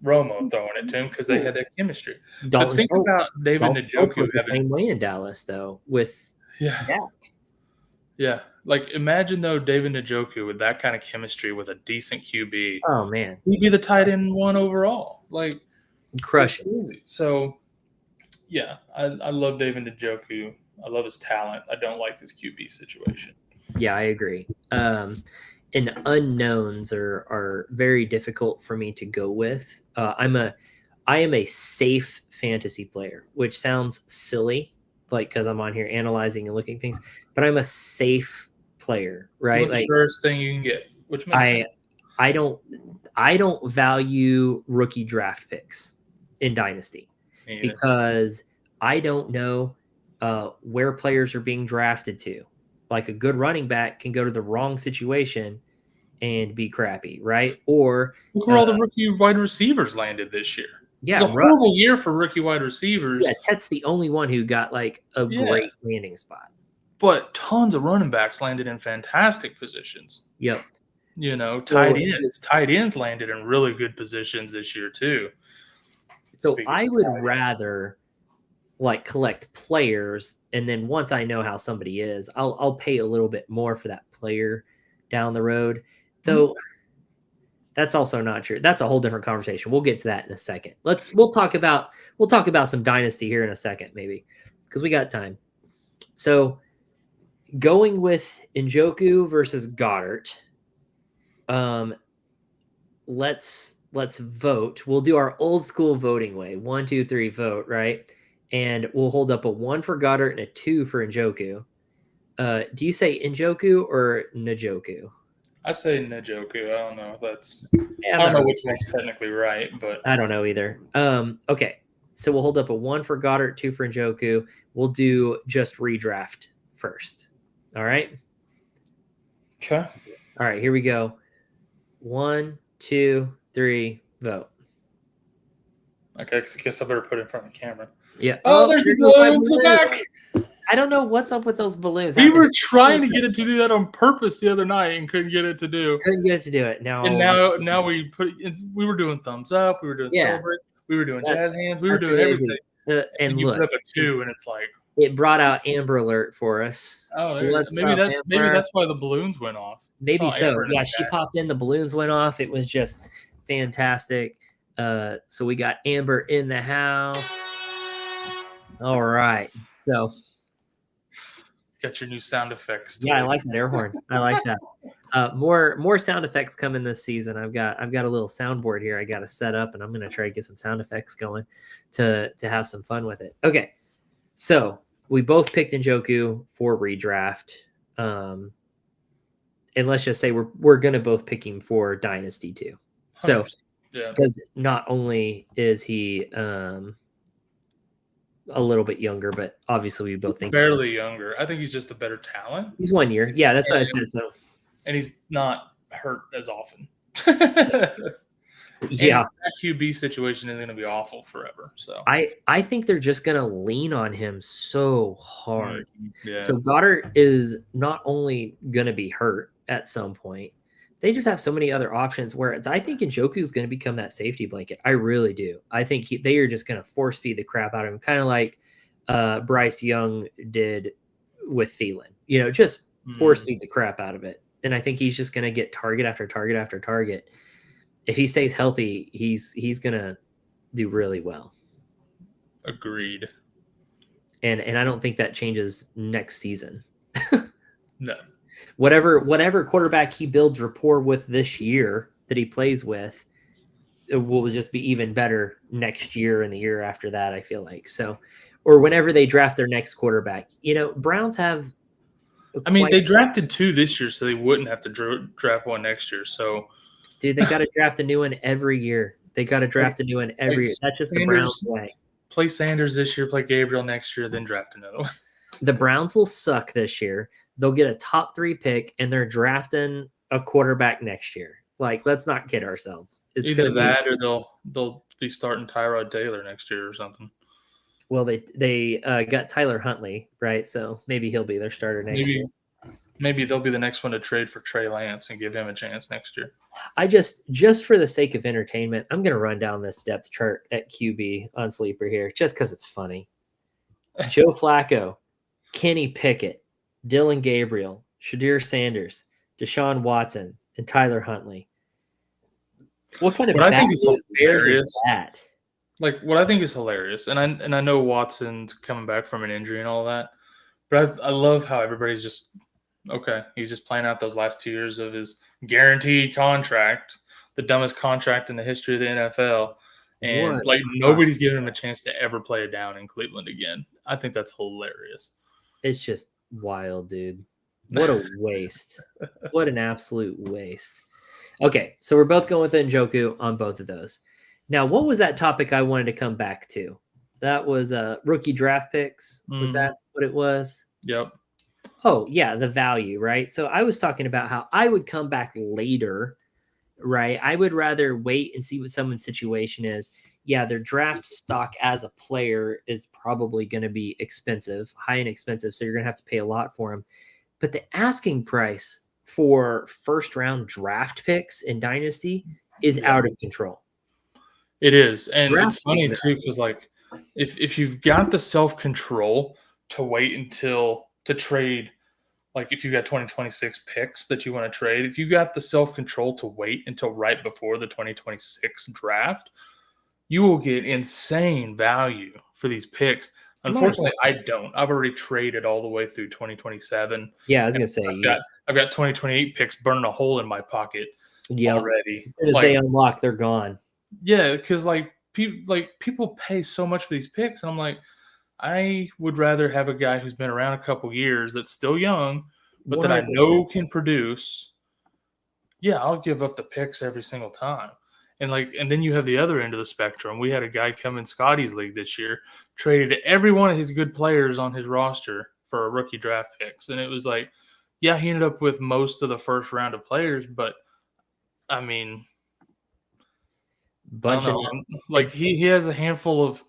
Romo throwing it to him because they had that chemistry. But think about David Njoku having the same way in Dallas though with Dak. Yeah. Like, imagine though David Njoku with that kind of chemistry with a decent QB. Oh man, he'd be the tight end 1 overall. Like, crushing. So yeah, I love David Njoku. I love his talent. I don't like his QB situation. Yeah, I agree. And unknowns are very difficult for me to go with. I am a safe fantasy player, which sounds silly, like because I'm on here analyzing and looking at things, but I'm a safe player, right? The surest thing you can get, which makes sense. I don't value rookie draft picks in Dynasty because I don't know where players are being drafted to. Like a good running back can go to the wrong situation and be crappy, right? Or look where all the rookie wide receivers landed this year. Yeah, it's a horrible year for rookie wide receivers. Yeah, Tet's the only one who got like a great landing spot. But tons of running backs landed in fantastic positions. Yep. Tight ends landed in really good positions this year too. So I would rather like collect players, and then once I know how somebody is, I'll pay a little bit more for that player down the road. Though that's also not true. That's a whole different conversation. We'll get to that in a second. We'll talk about some dynasty here in a second, maybe, because we got time. So going with Njoku versus Goddard. Let's vote. We'll do our old school voting way. 1, 2, 3, vote, right? And we'll hold up a 1 for Goddard and a 2 for Njoku. Do you say Njoku or Njoku? I say Njoku. I don't know if that's. I don't know which one's technically right, but I don't know either. Okay, so we'll hold up a 1 for Goddard, 2 for Njoku. We'll do just redraft first. All right. Okay. All right. Here we go. 1, 2, 3, vote. Okay, I guess I better put it in front of the camera. Yeah. Oh, there's the balloons. We're back. I don't know what's up with those balloons. We were trying to get it to do that on purpose the other night and couldn't get it to do. Couldn't get it to do it. Now we we were doing thumbs up. We were doing celebrate. We were doing jazz hands. We were doing everything. And you look, put up a 2, and it's like it brought out Amber Alert for us. Oh, maybe that's why the balloons went off. Maybe so. Yeah, she popped in. The balloons went off. It was just fantastic. So we got Amber in the house. All right. So got your new sound effects. Yeah, I like that air horn. I like that. More sound effects coming this season. I've got a little soundboard here I got to set up, and I'm gonna try to get some sound effects going to have some fun with it. Okay, so we both picked Njoku for redraft. And let's just say we're gonna both pick him for Dynasty too. So because not only is he a little bit younger, but obviously we both think barely younger. I think he's just a better talent. He's 1 year. Yeah, that's what I said. So, and he's not hurt as often. Yeah, that QB situation is going to be awful forever. So I think they're just going to lean on him so hard. Yeah. So Goddard is not only going to be hurt at some point, they just have so many other options. Whereas I think Njoku is going to become that safety blanket. I really do. I think they are just going to force feed the crap out of him, kind of like Bryce Young did with Thielen. Just force feed the crap out of it. And I think he's just going to get target after target after target. If he stays healthy, he's going to do really well. Agreed. And I don't think that changes next season. No. Whatever quarterback he builds rapport with this year that he plays with, it will just be even better next year and the year after that, I feel like. So, or whenever they draft their next quarterback. Browns have they drafted 2 this year, so they wouldn't have to draft one next year. So, dude, they got to draft a new one every year. They got to draft a new one every year. That's just the Browns way. Play Sanders this year, play Gabriel next year, then draft another one. The Browns will suck this year. They'll get a top 3 pick, and they're drafting a quarterback next year. Like, let's not kid ourselves. It's either that or they'll be starting Tyrod Taylor next year or something. Well, they got Tyler Huntley, right? So maybe he'll be their starter next year. Maybe they'll be the next one to trade for Trey Lance and give him a chance next year. I just for the sake of entertainment, I'm going to run down this depth chart at QB on Sleeper here just because it's funny. Joe Flacco, Kenny Pickett, Dylan Gabriel, Shadir Sanders, Deshaun Watson, and Tyler Huntley. What kind of I think is that? Like, what I think is hilarious, and I know Watson's coming back from an injury and all that, but I love how everybody's just he's just playing out those last 2 years of his guaranteed contract, the dumbest contract in the history of the NFL, and nobody's giving him a chance to ever play it down in Cleveland again. I think that's hilarious. It's just wild, dude. What a waste. What an absolute waste. Okay, so we're both going with Njoku on both of those. Now, what was that topic I wanted to come back to? That was rookie draft picks. Was that what it was? Yep. Oh, yeah, the value, right? So I was talking about how I would come back later, right? I would rather wait and see what someone's situation is. Yeah, their draft stock as a player is probably going to be expensive, high and expensive, so you're going to have to pay a lot for them. But the asking price for first-round draft picks in Dynasty is out of control. It is, and it's funny, too, because, like, if you've got the self-control to wait until to trade, like if you've got 2026 picks that you want to trade, if you got the self-control to wait until right before the 2026 draft, you will get insane value for these picks. Unfortunately, I don't. I've already traded all the way through 2027. Yeah, I was going to say. I've got 2028 picks burning a hole in my pocket already. As they unlock, they're gone. Yeah, because people pay so much for these picks, and I'm like, I would rather have a guy who's been around a couple years that's still young, but 100%. That I know can produce. Yeah, I'll give up the picks every single time. And then you have the other end of the spectrum. We had a guy come in Scotty's league this year, traded every one of his good players on his roster for a rookie draft picks. And it was like, yeah, he ended up with most of the first round of players, but I mean, bunch of like he has a handful of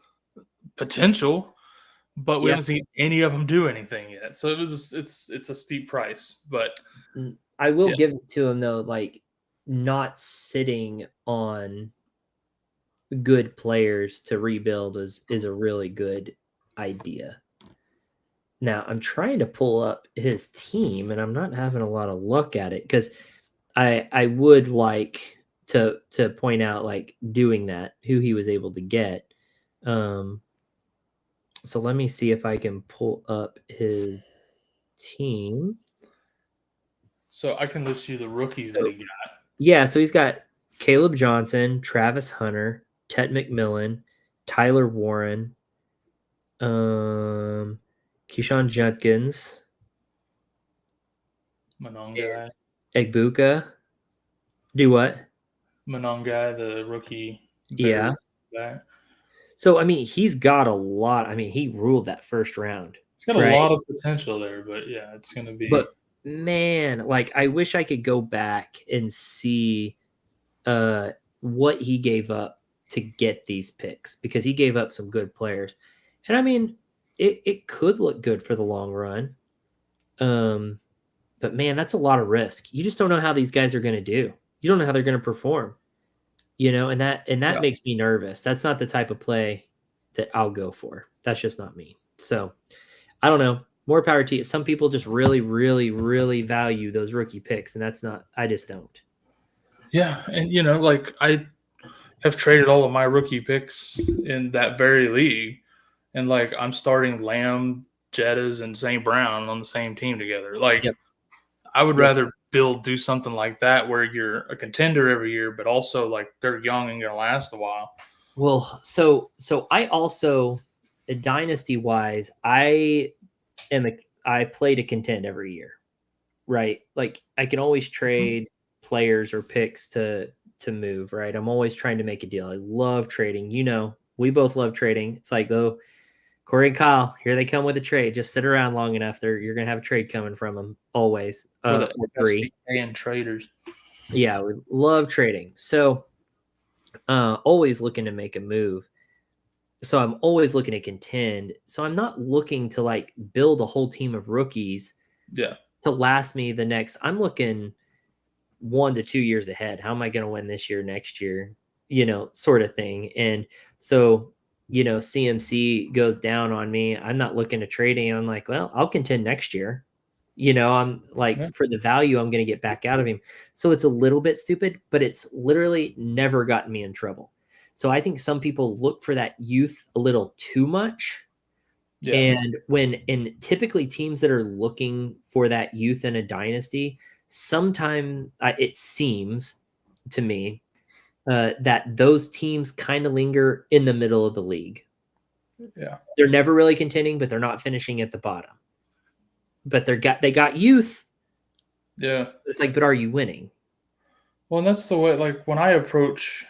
potential, but we haven't seen any of them do anything yet. So it's a steep price, but I will give it to him though, like not sitting on good players to rebuild is a really good idea. Now I'm trying to pull up his team and I'm not having a lot of luck at it because I would like to point out like doing that, who he was able to get. So let me see if I can pull up his team. So I can list you the rookies that he got. Yeah, so he's got Caleb Johnson, Travis Hunter, Ted McMillan, Tyler Warren, Keyshawn Judkins, Monongai. Egbuka. Do what? Monongai, the rookie. Yeah. Guy. So, I mean, he's got a lot. I mean, he ruled that first round. It's got a lot of potential there, but yeah, it's going to be. But man, like I wish I could go back and see what he gave up to get these picks because he gave up some good players. And I mean, it could look good for the long run. But man, that's a lot of risk. You just don't know how these guys are going to do. You don't know how they're going to perform. You know, and that makes me nervous. That's not the type of play that I'll go for. That's just not me. So I don't know. More power to you. Some people just really, really, really value those rookie picks, and that's not. I just don't. Yeah, and you know, like I have traded all of my rookie picks in that very league, and like I'm starting Lamb, Jettas, and St. Brown on the same team together. Like I would rather do something like that where you're a contender every year, but also like they're young and gonna last a while. Well, so I also, dynasty wise, I play to contend every year, right? Like I can always trade players or picks to move, right? I'm always trying to make a deal. I love trading. You know, we both love trading. It's like, though, Corey and Kyle, here they come with a trade. Just sit around long enough. You're going to have a trade coming from them always. Three. And traders. Yeah, we love trading. So always looking to make a move. So I'm always looking to contend. So I'm not looking to like build a whole team of rookies to last me the next. I'm looking 1 to 2 years ahead. How am I going to win this year, next year, you know, sort of thing. And so, you know, CMC goes down on me. I'm not looking to trading. I'm like, well, I'll contend next year. You know, I'm like, for the value I'm going to get back out of him. So it's a little bit stupid, but it's literally never gotten me in trouble. So I think some people look for that youth a little too much. Yeah. And typically teams that are looking for that youth in a dynasty, sometimes it seems to me that those teams kind of linger in the middle of the league. Yeah. They're never really contending, but they're not finishing at the bottom. But they got youth. Yeah. It's like, but are you winning? Well, and that's the way, like when I approach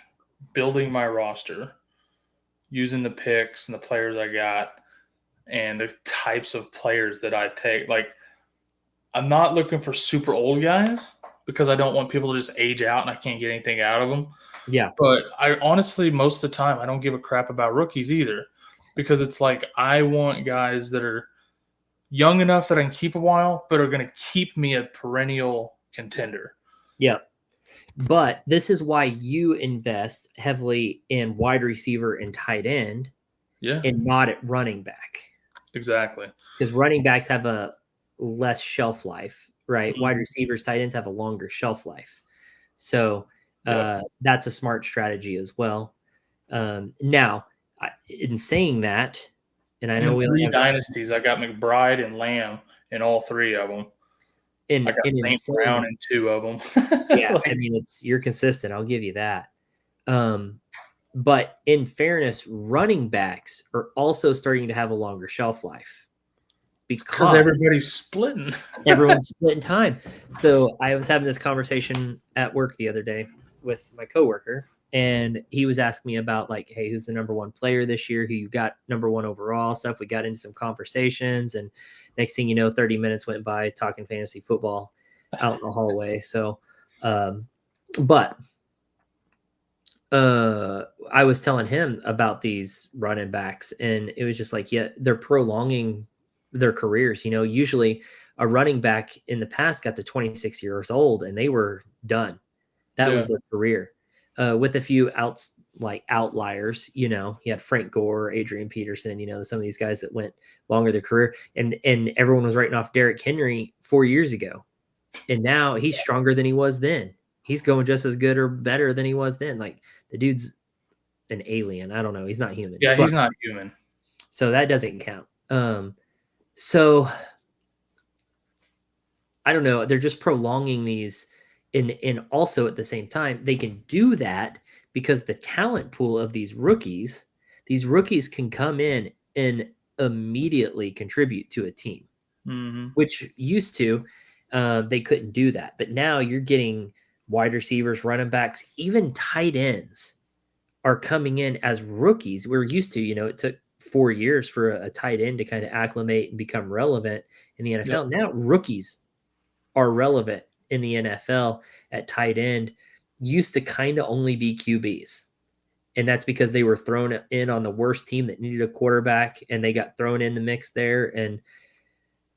building my roster, using the picks and the players I got and the types of players that I take, like I'm not looking for super old guys because I don't want people to just age out and I can't get anything out of them. Yeah. But I honestly, most of the time, I don't give a crap about rookies either because it's like I want guys that are young enough that I can keep a while, but are going to keep me a perennial contender. Yeah. But this is why you invest heavily in wide receiver and tight end and not at running back. Exactly. Because running backs have a less shelf life, right? Mm-hmm. Wide receivers, tight ends have a longer shelf life. So that's a smart strategy as well. Now, in saying that, and I know in 3 dynasties, I got McBride and Lamb in all 3 of them. I got St. Brown in 2 of them. Yeah, I mean, you're consistent. I'll give you that. But in fairness, running backs are also starting to have a longer shelf life because everybody's splitting. Everyone's splitting time. So I was having this conversation at work the other day with my coworker, and he was asking me about like, hey, who's the number 1 player this year? Who you got number 1 overall stuff? We got into some conversations, and next thing you know, 30 minutes went by talking fantasy football out in the hallway. So, I was telling him about these running backs, and it was just like, yeah, they're prolonging their careers. Usually a running back in the past got to 26 years old and they were done. That was their career. With a few outliers, you had Frank Gore, Adrian Peterson, some of these guys that went longer their career, and everyone was writing off Derrick Henry 4 years ago, and now he's stronger than he was then. He's going just as good or better than he was then. Like, the dude's an alien. I don't know. He's not human. Yeah, he's not human. So that doesn't count. So I don't know. They're just prolonging these. And also at the same time, they can do that because the talent pool of these rookies can come in and immediately contribute to a team, which used to, they couldn't do that. But now you're getting wide receivers, running backs, even tight ends are coming in as rookies. We're used to, it took 4 years for a tight end to kind of acclimate and become relevant in the NFL. Now rookies are relevant in the NFL at tight end. Used to kind of only be QBs. And that's because they were thrown in on the worst team that needed a quarterback, and they got thrown in the mix there, and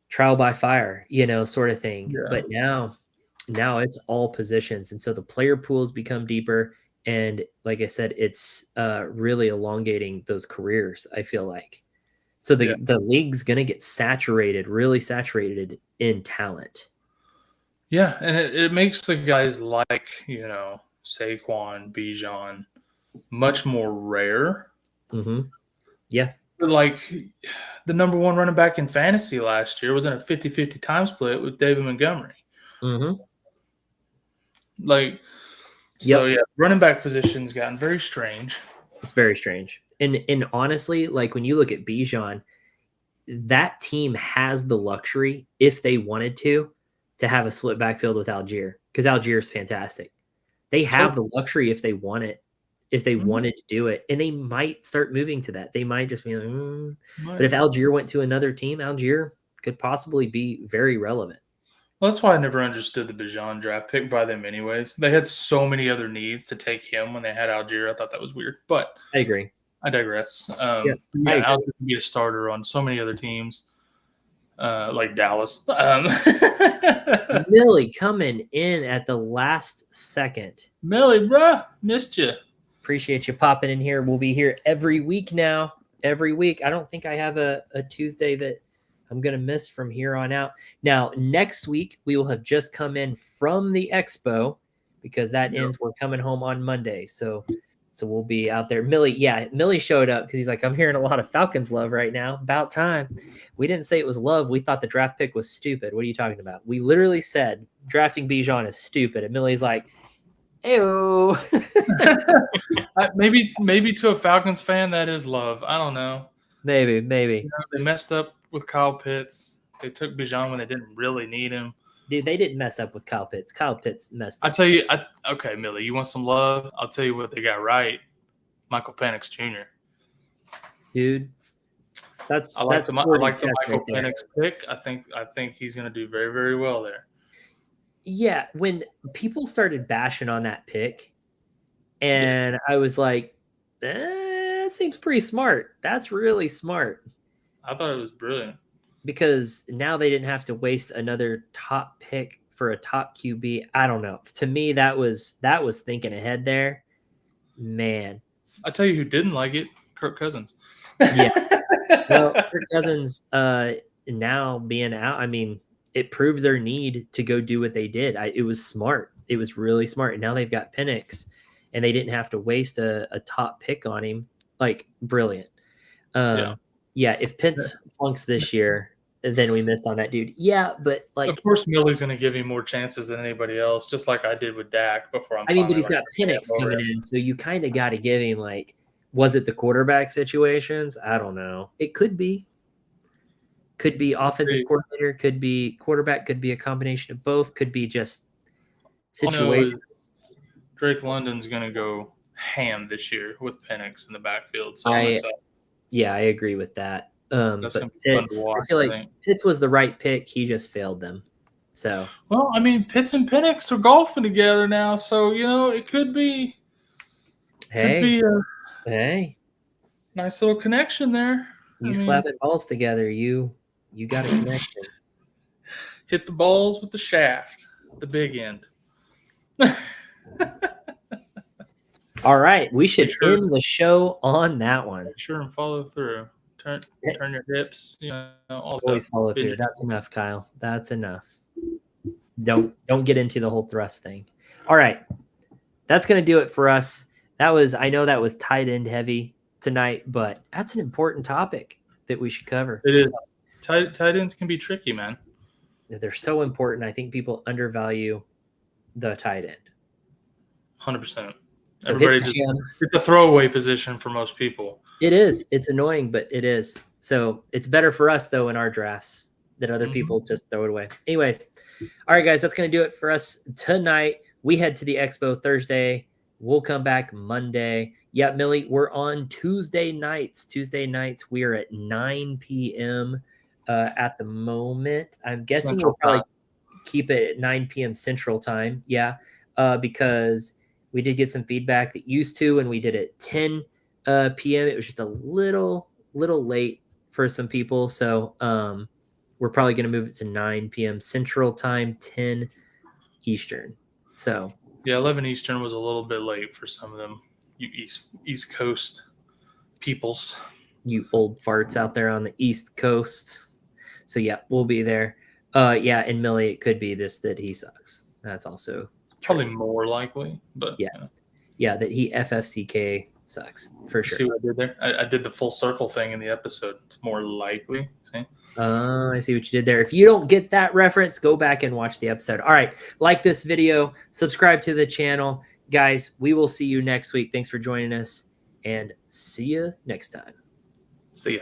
trial by fire, sort of thing. Yeah. But now it's all positions. And so the player pools become deeper. And like I said, it's really elongating those careers, I feel like. So the league's going to get really saturated in talent. Yeah, and it makes the guys like, Saquon, Bijan much more rare. Yeah. But like the number one running back in fantasy last year was in a 50-50 time split with David Montgomery. Like, so yeah, running back position's gotten very strange. It's very strange. And honestly, like when you look at Bijan, that team has the luxury, if they wanted to have a split backfield with Algier, because Algier is fantastic. They have the luxury if they want it, if they wanted to do it, and they might start moving to that. They might just be like, But if Algier went to another team, Algier could possibly be very relevant. Well, that's why I never understood the Bijan draft pick by them anyways. They had so many other needs to take him when they had Algier. I thought that was weird, but I agree. I digress. Algier can be a starter on so many other teams. Like Dallas. Millie coming in at the last second. Millie, bruh, missed you. Appreciate you popping in here. We'll be here every week now. Every week. I don't think I have a Tuesday that I'm going to miss from here on out. Now, next week, we will have just come in from the expo because that ends. We're coming home on Monday. So we'll be out there. Millie showed up because he's like, I'm hearing a lot of Falcons love right now. About time. We didn't say it was love. We thought the draft pick was stupid. What are you talking about? We literally said drafting Bijan is stupid. And Millie's like, ew. maybe to a Falcons fan, that is love. I don't know. Maybe. They messed up with Kyle Pitts. They took Bijan when they didn't really need him. Dude, they didn't mess up with Kyle Pitts. Kyle Pitts messed up. I tell you, okay, Millie, you want some love? I'll tell you what they got right. Michael Penix Jr. Dude, I like the Michael Penix pick. I think he's going to do very, very well there. Yeah, when people started bashing on that pick, and I was like, that seems pretty smart. That's really smart. I thought it was brilliant. Because now they didn't have to waste another top pick for a top QB. I don't know. To me, that was thinking ahead there. Man. I tell you who didn't like it, Kirk Cousins. Yeah. Well, Kirk Cousins now being out, I mean, it proved their need to go do what they did. It was smart. It was really smart. And now they've got Penix, and they didn't have to waste a top pick on him. Like, brilliant. Yeah, if Pitts flunks this year, then we missed on that dude. Yeah, but like, of course, Millie's going to give him more chances than anybody else, just like I did with Dak before. But he's got Penix coming in, so you kind of got to give him like, was it the quarterback situations? I don't know. It could be offensive coordinator, could be quarterback, could be a combination of both, could be just situation. Drake London's going to go ham this year with Penix in the backfield. So yeah, I agree with that. But Pitts, I feel like Pitts was the right pick. He just failed them. So, well, I mean, Pitts and Penix are golfing together now, so it could be. Hey, could be a hey, nice little connection there. you slapping balls together. You got a connection. Hit the balls with the shaft, the big end. All right, we should end the show on that one. Make sure and follow through. Turn your hips. You know, all always stuff. follow through. That's enough, Kyle. That's enough. Don't get into the whole thrust thing. All right, that's gonna do it for us. I know that was tight end heavy tonight, but that's an important topic that we should cover. It is. Tight ends can be tricky, man. They're so important. I think people undervalue the tight end. 100%. So it's a throwaway position for most people. It is. It's annoying, but it is. So it's better for us though in our drafts that other people just throw it away. Anyways, all right, guys, that's going to do it for us tonight. We head to the expo Thursday. We'll come back Monday. Yeah, Millie, we're on Tuesday nights. Tuesday nights, we are at 9 p.m. At the moment. I'm guessing Central we'll probably keep it at 9 p.m. Central Time. Yeah, because we did get some feedback that used to, and we did it 10 p.m. It was just a little late for some people. So we're probably going to move it to 9 p.m. Central Time, 10 Eastern. So yeah, 11 Eastern was a little bit late for some of them. You East Coast peoples. You old farts out there on the East Coast. So yeah, we'll be there. Yeah, and Millie, it could be that he sucks. That's also probably more likely, but yeah, that he FFCK sucks for sure. See what I did there? I did the full circle thing in the episode. It's more likely. See? I see what you did there. If you don't get that reference, go back and watch the episode. All right, like this video, subscribe to the channel, guys. We will see you next week. Thanks for joining us, and see you next time. See ya.